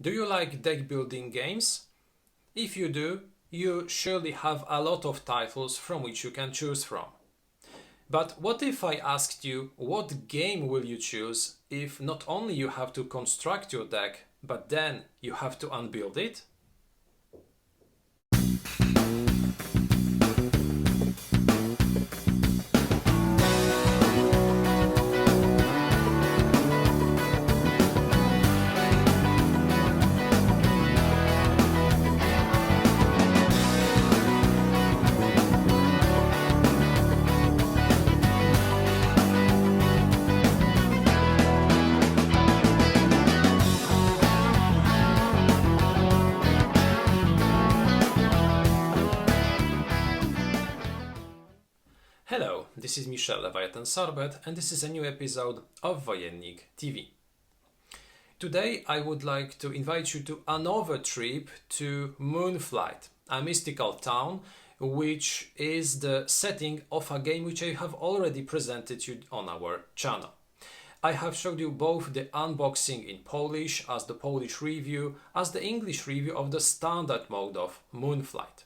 Do you like deck building games? If you do, you surely have a lot of titles from which you can choose from. But what if I asked you what game will you choose if not only you have to construct your deck, but then you have to unbuild it? Hello, this is Michel Leviathan Sorbet and this is a new episode of Wojennik TV. Today I would like to invite you to another trip to Moonflight, a mystical town which is the setting of a game which I have already presented you on our channel. I have showed you both the unboxing in Polish as the Polish review, as the English review of the standard mode of Moonflight.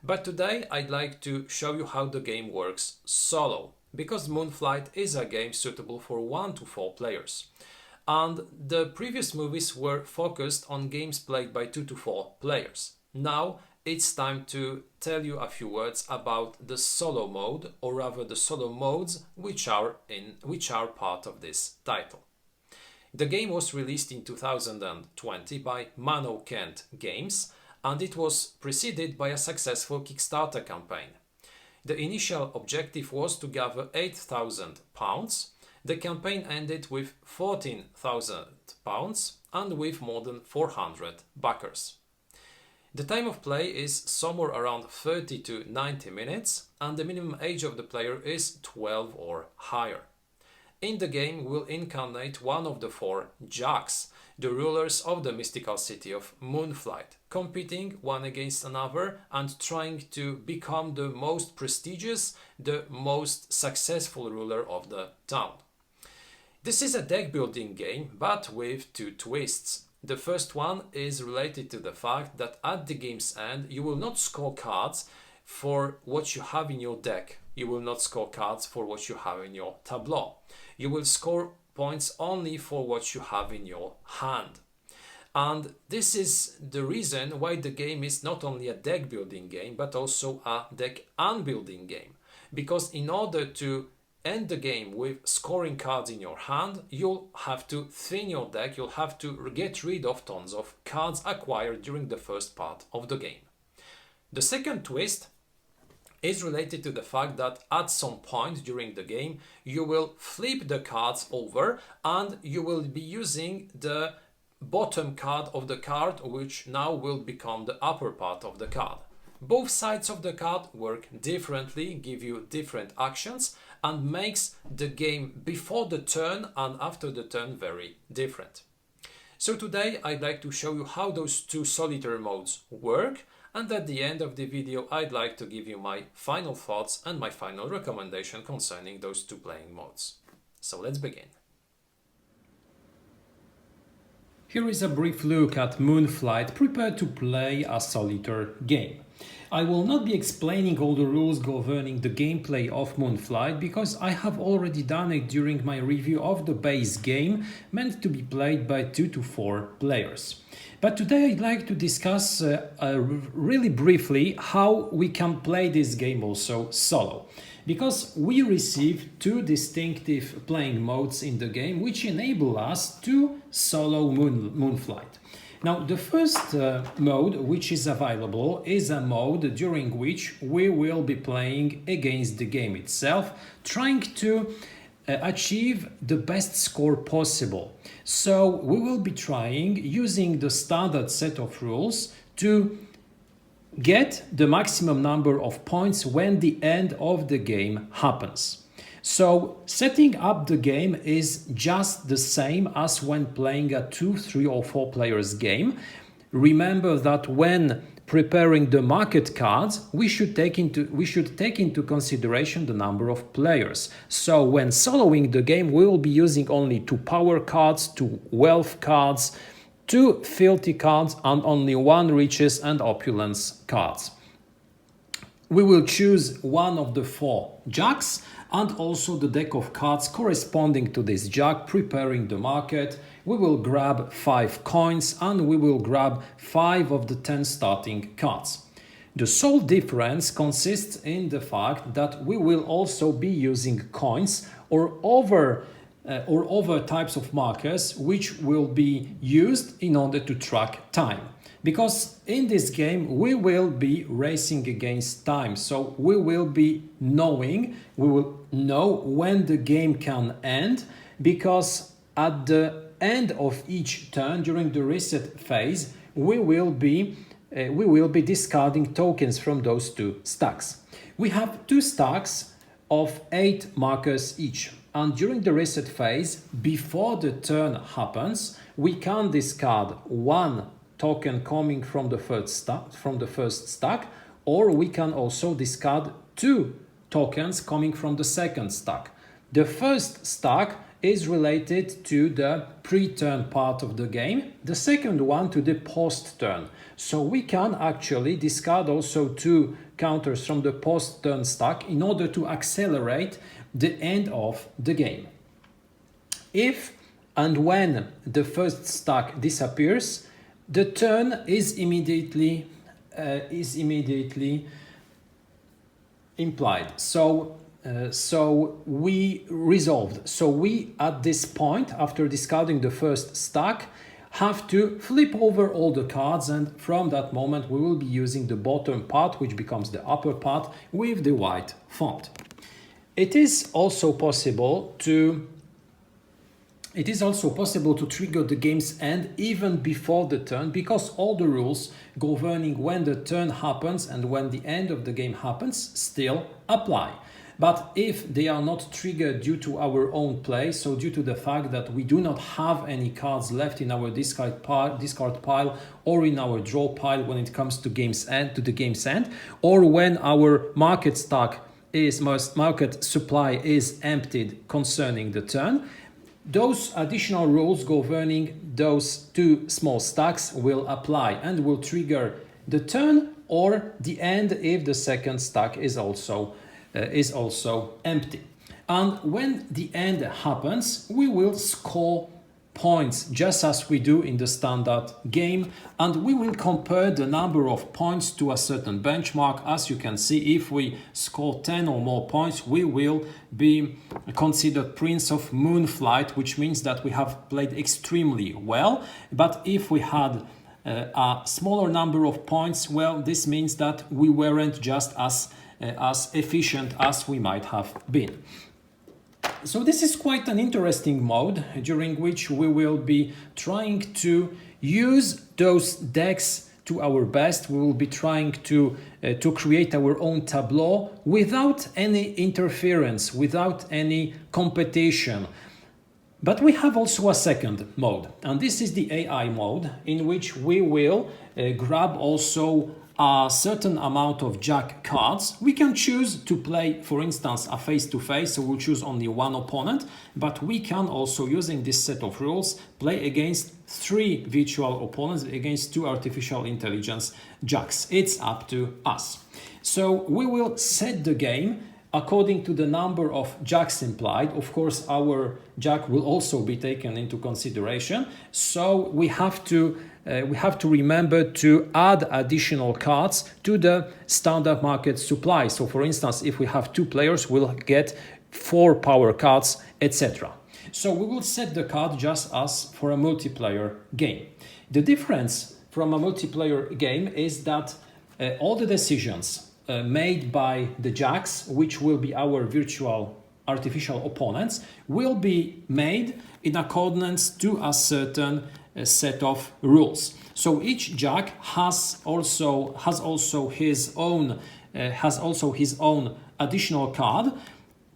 But today I'd like to show you how the game works solo, because Moonflight is a game suitable for 1 to 4 players. And the previous movies were focused on games played by 2 to 4 players. Now it's time to tell you a few words about the solo mode, or rather the solo modes which are part of this title. The game was released in 2020 by Mano Kent Games, and it was preceded by a successful Kickstarter campaign. The initial objective was to gather £8,000. The campaign ended with £14,000 and with more than 400 backers. The time of play is somewhere around 30 to 90 minutes, and the minimum age of the player is 12 or higher. In the game, we'll incarnate one of the 4 Jacks, the rulers of the mystical city of Moonflight, competing one against another and trying to become the most prestigious, the most successful ruler of the town. This is a deck building game, but with 2 twists. The first one is related to the fact that at the game's end you will not score cards for what you have in your deck. You will not score cards for what you have in your tableau. You will score points only for what you have in your hand. And this is the reason why the game is not only a deck building game but also a deck unbuilding game. Because in order to end the game with scoring cards in your hand, you'll have to thin your deck, you'll have to get rid of tons of cards acquired during the first part of the game. The second twist is related to the fact that at some point during the game you will flip the cards over and you will be using the bottom card of the card, which now will become the upper part of the card. Both sides of the card work differently, give you different actions, and makes the game before the turn and after the turn very different. So today I'd like to show you how those 2 solitaire modes work, and at the end of the video I'd like to give you my final thoughts and my final recommendation concerning those 2 playing modes. So let's begin. Here is a brief look at Moonflight prepared to play a solitaire game. I will not be explaining all the rules governing the gameplay of Moonflight because I have already done it during my review of the base game meant to be played by 2 to 4 players. But today I'd like to discuss really briefly how we can play this game also solo. Because we receive 2 distinctive playing modes in the game which enable us to solo Moonflight. Now the first mode which is available is a mode during which we will be playing against the game itself, trying to achieve the best score possible. So we will be trying, using the standard set of rules, to get the maximum number of points when the end of the game happens. So setting up the game is just the same as when playing a 2, 3 or 4 players game. Remember that when preparing the market cards, we should take into consideration the number of players. So when soloing the game, we will be using only 2 power cards, 2 wealth cards, 2 filthy cards and only 1 riches and opulence cards. We will choose one of the 4 jacks and also the deck of cards corresponding to this jack, preparing the market. We will grab 5 coins and we will grab 5 of the 10 starting cards. The sole difference consists in the fact that we will also be using coins or other types of markers which will be used in order to track time. Because in this game we will be racing against time, so we will know when the game can end, because at the end of each turn during the reset phase we will be discarding tokens from those 2 stacks. We have 2 stacks of 8 markers each, and during the reset phase, before the turn happens, we can discard 1 token coming from the first stack, or we can also discard 2 tokens coming from the second stack. The first stack is related to the pre-turn part of the game, the second one to the post-turn. So we can actually discard also 2 counters from the post-turn stack in order to accelerate the end of the game. If and when the first stack disappears, the turn is immediately implied. So we resolved. So we, at this point, after discarding the first stack, have to flip over all the cards, and from that moment we will be using the bottom part, which becomes the upper part, with the white font. It is also possible to trigger the game's end even before the turn, because all the rules governing when the turn happens and when the end of the game happens still apply. But if they are not triggered due to our own play, so due to the fact that we do not have any cards left in our discard pile or in our draw pile when it comes to the game's end, or when our market supply is emptied concerning the turn, those additional rules governing those 2 small stacks will apply and will trigger the turn or the end if the second stack is also empty. And when the end happens, we will score points just as we do in the standard game, and we will compare the number of points to a certain benchmark. As you can see, if we score 10 or more points, we will be considered Prince of Moonflight, which means that we have played extremely well. But if we had a smaller number of points, well, this means that we weren't just as efficient as we might have been. So this is quite an interesting mode during which we will be trying to use those decks to our best. We will be trying to create our own tableau without any interference, without any competition. But we have also a second mode, and this is the AI mode, in which we will grab also a certain amount of jack cards. We can choose to play, for instance, a face-to-face, so we'll choose only 1 opponent, but we can also, using this set of rules, play against 3 virtual opponents, against 2 artificial intelligence jacks. It's up to us. So we will set the game according to the number of jacks implied. Of course, our jack will also be taken into consideration, so we have to remember to add additional cards to the standard market supply. So for instance, if we have 2 players, we'll get 4 power cards, etc. So we will set the card just as for a multiplayer game. The difference from a multiplayer game is that all the decisions made by the jacks, which will be our virtual artificial opponents, will be made in accordance to a certain set of rules. So each jack has also his own additional card,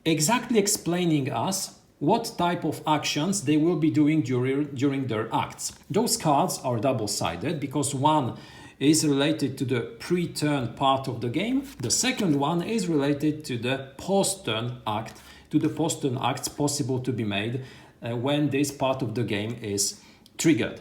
exactly explaining us what type of actions they will be doing during their acts. Those cards are double-sided because one is related to the pre-turn part of the game. The second one is related to the post-turn act, to the post-turn acts possible to be made when this part of the game is triggered.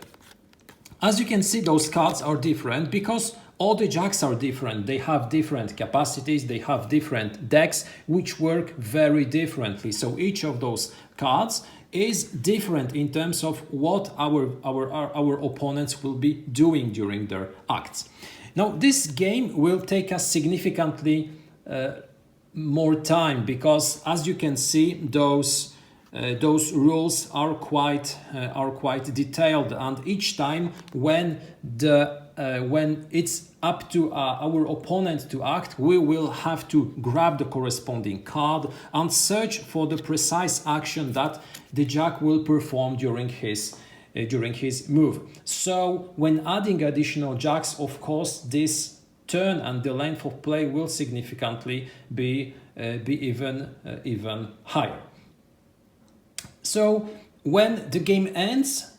As you can see, those cards are different because all the jacks are different. They have different capacities, they have different decks which work very differently. So each of those cards is different in terms of what our opponents will be doing during their acts. Now, this game will take us significantly more time because, as you can see, those rules are quite detailed, and each time when it's up to our opponent to act, we will have to grab the corresponding card and search for the precise action that the jack will perform during his move. So when adding additional jacks, of course, this turn and the length of play will significantly be even higher. So when the game ends,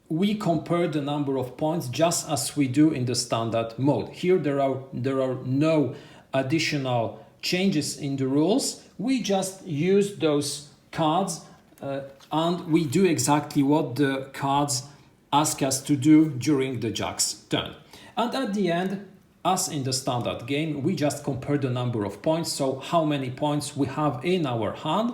we compare the number of points just as we do in the standard mode. Here there are no additional changes in the rules. We just use those cards and we do exactly what the cards ask us to do during the jack's turn. And at the end, as in the standard game, we just compare the number of points, so how many points we have in our hand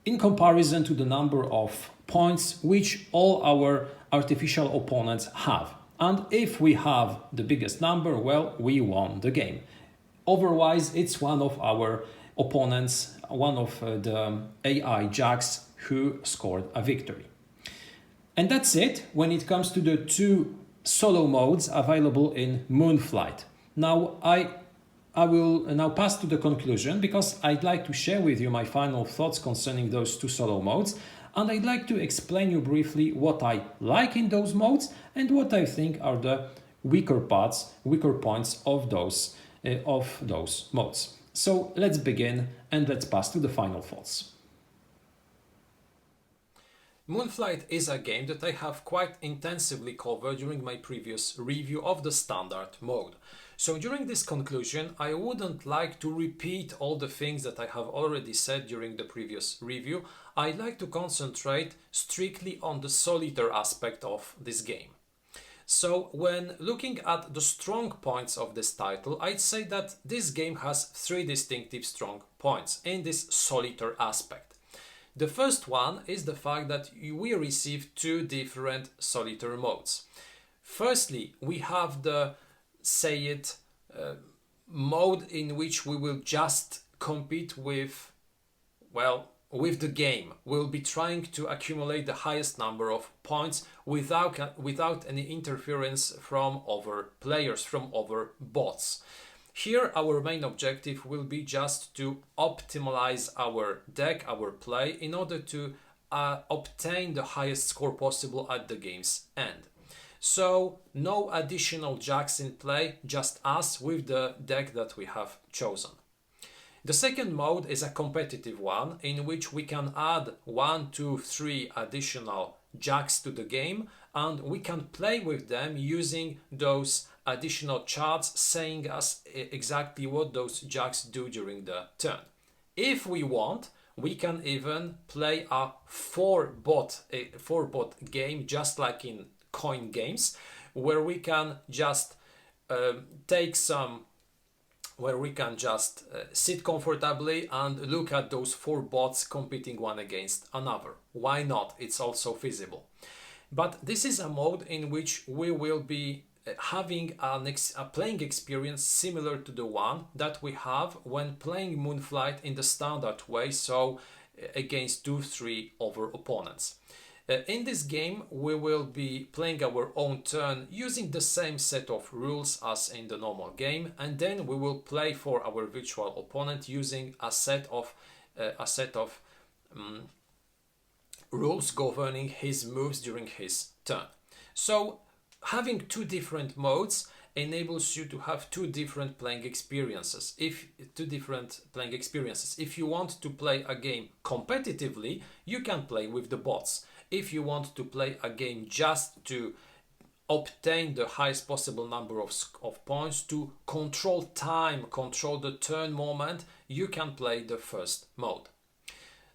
in comparison to the number of points which all our artificial opponents have. And if we have the biggest number, well, we won the game. Otherwise, it's one of our opponents, one of the AI jacks who scored a victory. And that's it when it comes to the two solo modes available in Moonflight. Now I will now pass to the conclusion because I'd like to share with you my final thoughts concerning those two solo modes, and I'd like to explain you briefly what I like in those modes and what I think are the weaker points of those modes. So let's begin and let's pass to the final thoughts. Moonflight is a game that I have quite intensively covered during my previous review of the standard mode. So during this conclusion, I wouldn't like to repeat all the things that I have already said during the previous review. I'd like to concentrate strictly on the solitaire aspect of this game. So when looking at the strong points of this title, I'd say that this game has three distinctive strong points in this solitaire aspect. The first one is the fact that we receive two different solitaire modes. Firstly, we have the mode in which we will just compete with the game. We'll be trying to accumulate the highest number of points without any interference from other players, from other bots. Here our main objective will be just to optimize our deck, our play, in order to obtain the highest score possible at the game's end. So no additional jacks in play, just us with the deck that we have chosen. The second mode is a competitive one in which we can add 1, 2, 3 additional jacks to the game, and we can play with them using those additional charts saying us exactly what those jacks do during the turn. If we want, we can even play a 4-bot game, just like in coin games, where we can just sit comfortably and look at those 4 bots competing one against another. Why not? It's also feasible. But this is a mode in which we will be having a playing experience similar to the one that we have when playing Moonflight in the standard way, so against 2-3 other opponents. In this game, we will be playing our own turn using the same set of rules as in the normal game, and then we will play for our virtual opponent using a set of rules governing his moves during his turn. So having two different modes enables you to have two different playing experiences. If you want to play a game competitively, you can play with the bots. If you want to play a game just to obtain the highest possible number of points, to control time, control the turn moment, you can play the first mode.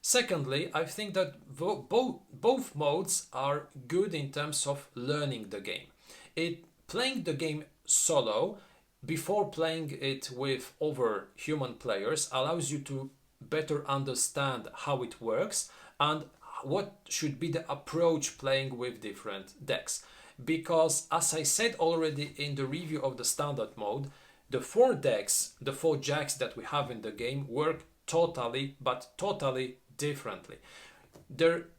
Secondly, I think that both modes are good in terms of learning the game. Playing the game solo before playing it with other human players allows you to better understand how it works and what should be the approach playing with different decks. Because as I said already in the review of the standard mode, the four decks, the four jacks that we have in the game work totally, but totally differently.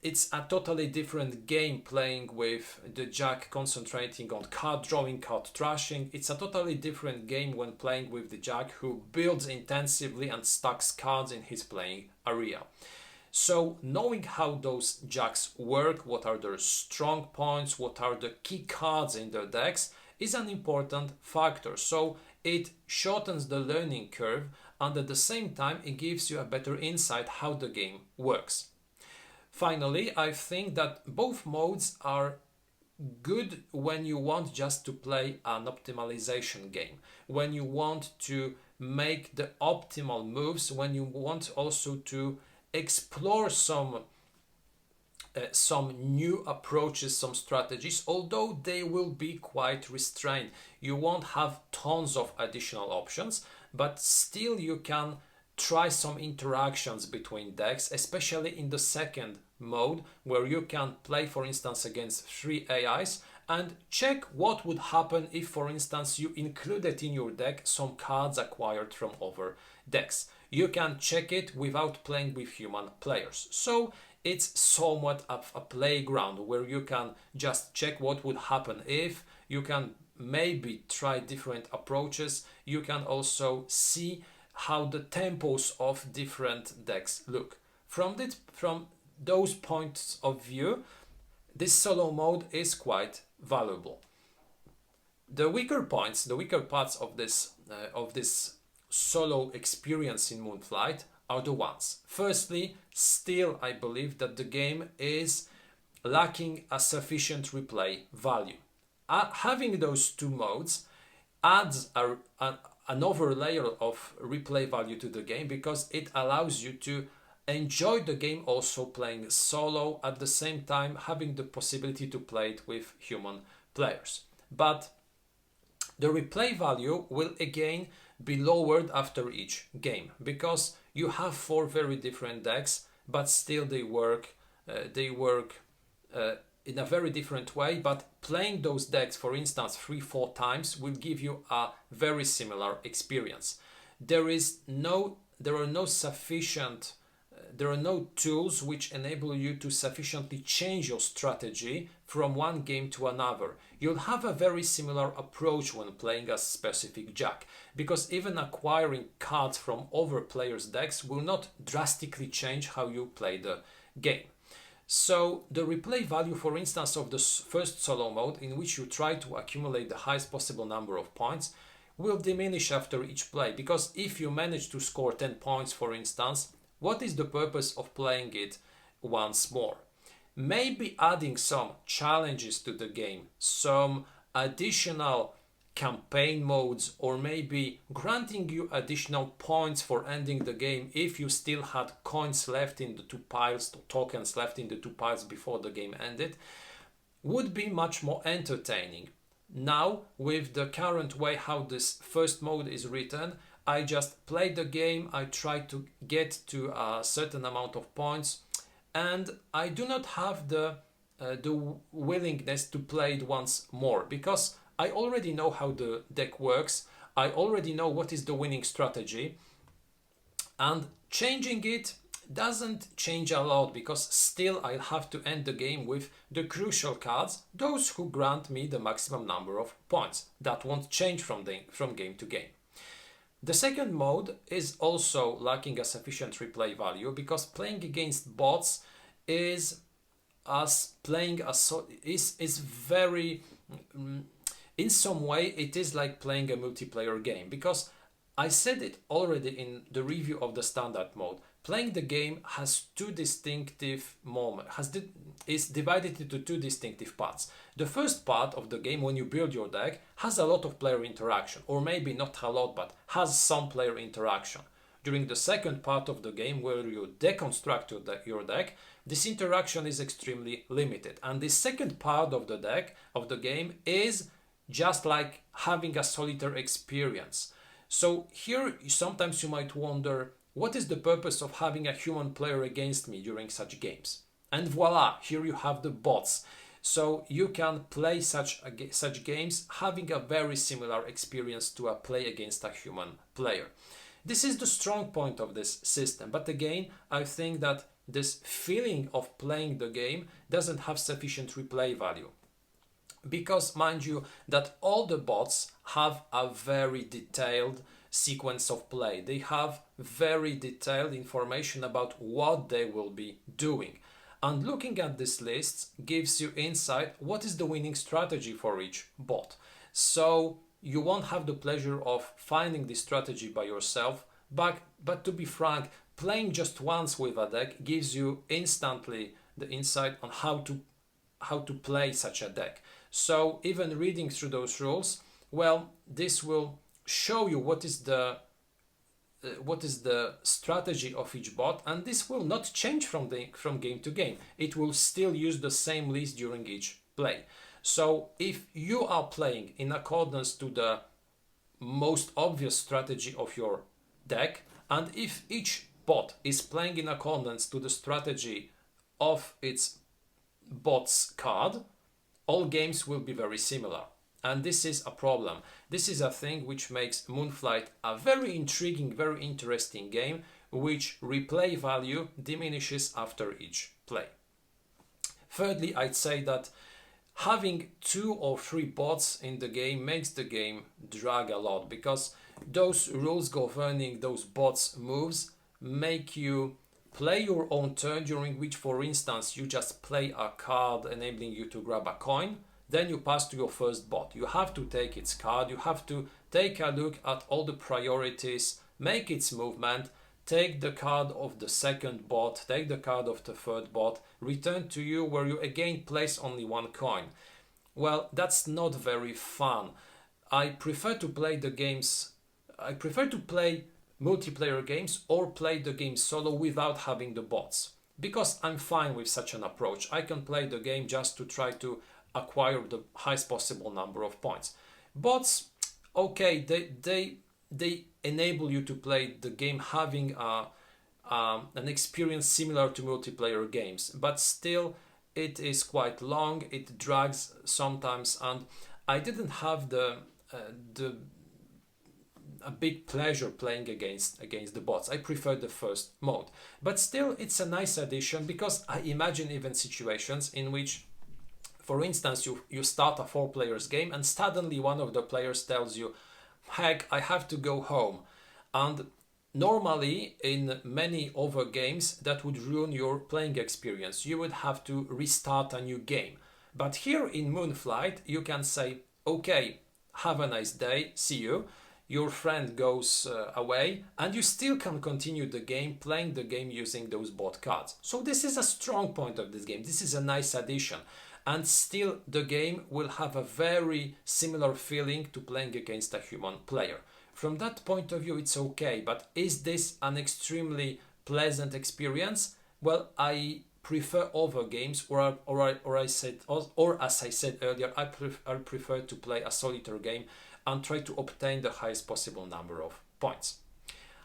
It's a totally different game playing with the jack concentrating on card drawing, card trashing. It's a totally different game when playing with the jack who builds intensively and stacks cards in his playing area. So knowing how those jacks work, what are their strong points, what are the key cards in their decks is an important factor. So it shortens the learning curve and at the same time it gives you a better insight how the game works. Finally, I think that both modes are good when you want just to play an optimization game, when you want to make the optimal moves, when you want also to explore some new approaches, some strategies, although they will be quite restrained. You won't have tons of additional options, but still you can try some interactions between decks, especially in the second mode where you can play, for instance, against 3 AIs and check what would happen if, for instance, you included in your deck some cards acquired from other decks. You can check it without playing with human players. So it's somewhat of a playground where you can just check what would happen if. You can maybe try different approaches. You can also see how the tempos of different decks look. From those points of view, this solo mode is quite valuable. The weaker parts of this solo experience in Moonflight are the ones. Firstly, still I believe that the game is lacking a sufficient replay value. Having those two modes adds another layer of replay value to the game because it allows you to enjoy the game also playing solo, at the same time having the possibility to play it with human players. But the replay value will again be lowered after each game because you have 4 very different decks, but still they work in a very different way. But playing those decks, for instance, 3-4 times will give you a very similar experience. There are no tools which enable you to sufficiently change your strategy from one game to another. You'll have a very similar approach when playing a specific jack, because even acquiring cards from other players' decks will not drastically change how you play the game. So the replay value, for instance, of the first solo mode, in which you try to accumulate the highest possible number of points, will diminish after each play, because if you manage to score 10 points, for instance, what is the purpose of playing it once more? Maybe adding some challenges to the game, some additional campaign modes, or maybe granting you additional points for ending the game if you still had coins left in the 2 piles, tokens left in the 2 piles before the game ended, would be much more entertaining. Now, with the current way how this first mode is written, I just play the game, I try to get to a certain amount of points, and I do not have the willingness to play it once more, because I already know how the deck works, I already know what is the winning strategy, and changing it doesn't change a lot, because still I have to end the game with the crucial cards, those who grant me the maximum number of points. That won't change from game to game. The second mode is also lacking a sufficient replay value, because playing against bots is very, in some way it is like playing a multiplayer game, because I said it already in the review of the standard mode. Playing the game has two distinctive moments, is divided into 2 distinctive parts. The first part of the game, when you build your deck, has a lot of player interaction, or maybe not a lot, but has some player interaction. during the second part of the game where you deconstruct your deck, this interaction is extremely limited. And the second part of the game is just like having a solitaire experience. So here sometimes you might wonder, what is the purpose of having a human player against me during such games? And voila, here you have the bots. So you can play such games having a very similar experience to a play against a human player. This is the strong point of this system. But again, I think that this feeling of playing the game doesn't have sufficient replay value. Because mind you that all the bots have a very detailed sequence of play. They have very detailed information about what they will be doing. And looking at this list gives you insight what is the winning strategy for each bot. So you won't have the pleasure of finding this strategy by yourself, but to be frank, playing just once with a deck gives you instantly the insight on how to play such a deck. So even reading through those rules, well, this will show you what is the strategy of each bot, and this will not change from game to game. It will still use the same list during each play. So if you are playing in accordance to the most obvious strategy of your deck, and if each bot is playing in accordance to the strategy of its bot's card, all games will be very similar. And this is a problem. This is a thing which makes Moonflight a very intriguing, very interesting game, which replay value diminishes after each play. Thirdly, I'd say that having 2 or 3 bots in the game makes the game drag a lot, because those rules governing those bots' moves make you play your own turn, during which, for instance, you just play a card enabling you to grab a coin. Then you pass to your first bot. You have to take its card, you have to take a look at all the priorities, make its movement, take the card of the second bot, take the card of the third bot, return to you, where you again place only 1 coin. Well, that's not very fun. I prefer to play multiplayer games or play the game solo without having the bots, because I'm fine with such an approach. I can play the game just to try to acquire the highest possible number of points. Bots, okay, they enable you to play the game having an experience similar to multiplayer games, but still it is quite long, it drags sometimes, and I didn't have a big pleasure playing against the bots. I prefer the first mode, but still it's a nice addition, because I imagine even situations in which, for instance, you start a 4 players game and suddenly one of the players tells you, heck, I have to go home. And normally in many other games that would ruin your playing experience. You would have to restart a new game. But here in Moonflight you can say, okay, have a nice day, see you. Your friend goes away and you still can continue the game, playing the game using those bot cards. So this is a strong point of this game. This is a nice addition. And still the game will have a very similar feeling to playing against a human player. From that point of view, it's okay. But is this an extremely pleasant experience? Well, I prefer other games, or as I said earlier, I prefer to play a solitaire game and try to obtain the highest possible number of points.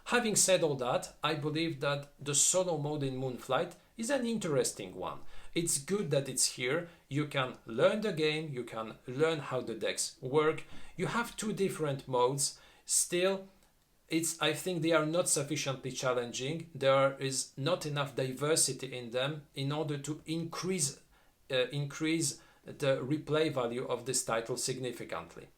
Having said all that, I believe that the solo mode in Moonflight is an interesting one. It's good that it's here. You can learn the game, you can learn how the decks work. You have 2 different modes. Still, I think they are not sufficiently challenging. There is not enough diversity in them in order to increase the replay value of this title significantly.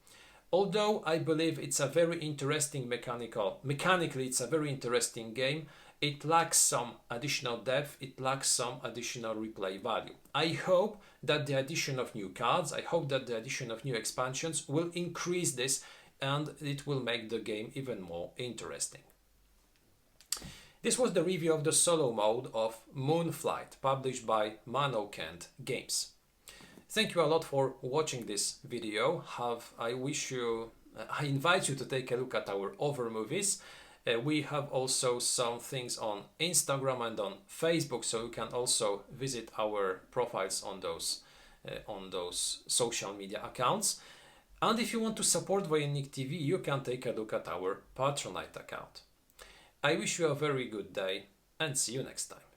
Although I believe it's a very interesting mechanically it's a very interesting game, it lacks some additional depth, it lacks some additional replay value. I hope that the addition of new cards, I hope that the addition of new expansions will increase this, and it will make the game even more interesting. This was the review of the solo mode of Moonflight, published by Kent Games. Thank you a lot for watching this video. I invite you to take a look at our other movies. We have also some things on Instagram and on Facebook, so you can also visit our profiles on those social media accounts. And if you want to support Wojennik TV, you can take a look at our Patronite account. I wish you a very good day and see you next time.